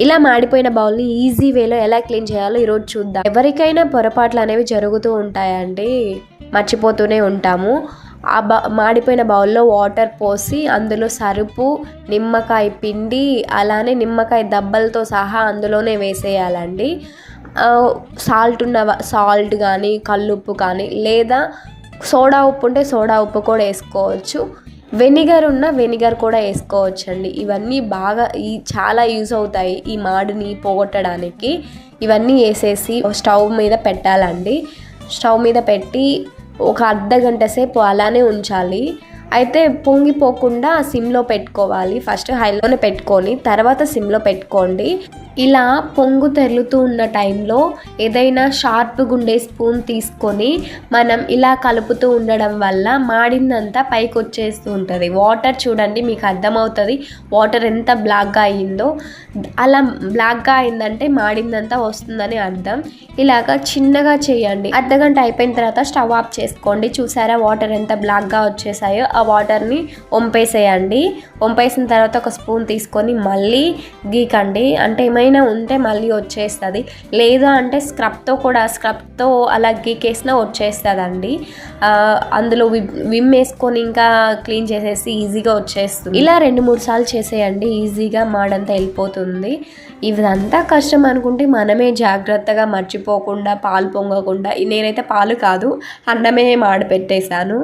ఇలా మాడిపోయిన బౌల్ని ఈజీ వేలో ఎలా క్లీన్ చేయాలో ఈరోజు చూద్దాం. ఎవరికైనా పొరపాట్లు అనేవి జరుగుతూ ఉంటాయండి, మర్చిపోతూనే ఉంటాము. మాడిపోయిన బౌల్లో వాటర్ పోసి అందులో సరుపు, నిమ్మకాయ పిండి, అలానే నిమ్మకాయ దబ్బలతో సహా అందులోనే వేసేయాలండి. సాల్ట్ కానీ కల్లుప్పు కానీ, లేదా సోడా ఉప్పు ఉంటే సోడా ఉప్పు కూడా వేసుకోవచ్చు. వెనిగర్ కూడా వేసుకోవచ్చు అండి. ఇవన్నీ బాగా చాలా యూజ్ అవుతాయి ఈ మాడిని పోగొట్టడానికి. ఇవన్నీ వేసేసి స్టవ్ మీద పెట్టాలండి. స్టవ్ మీద పెట్టి ఒక అర్ధగంట సేపు అలానే ఉంచాలి. అయితే పొంగిపోకుండా సిమ్లో పెట్టుకోవాలి. ఫస్ట్ హైలోనే పెట్టుకొని తర్వాత సిమ్లో పెట్టుకోండి. ఇలా పొంగు తెరులుతూ ఉన్న టైంలో ఏదైనా షార్ప్గా ఉండే స్పూన్ తీసుకొని మనం ఇలా కలుపుతూ ఉండడం వల్ల మాడిందంతా పైకి వచ్చేస్తూ ఉంటుంది. వాటర్ చూడండి, మీకు అర్థమవుతుంది వాటర్ ఎంత బ్లాక్గా అయిందో. అలా బ్లాక్గా అయిందంటే మాడిందంతా వస్తుందని అర్థం. ఇలాగా చిన్నగా చేయండి. అర్ధగంట అయిపోయిన తర్వాత స్టవ్ ఆఫ్ చేసుకోండి. చూసారా వాటర్ ఎంత బ్లాక్గా వచ్చేసాయో. ఆ వాటర్ని వంపేసేయండి. వంపేసిన తర్వాత ఒక స్పూన్ తీసుకొని మళ్ళీ గీకండి. అంటే ఏమైనా ఉంటే మళ్ళీ వచ్చేస్తుంది. లేదా అంటే స్క్రబ్తో అలా గీకేసినా వచ్చేస్తుందండి. అందులో విమ్ వేసుకొని ఇంకా క్లీన్ చేసేసి ఈజీగా వచ్చేస్తుంది. ఇలా 2-3 సార్లు చేసేయండి, ఈజీగా మాడంతా వెళ్ళిపోతుంది. ఇదంతా కష్టం అనుకుంటే మనమే జాగ్రత్తగా మర్చిపోకుండా పాలు పొంగకుండా, నేనైతే పాలు కాదు అన్నమే మాడి పెట్టేశాను.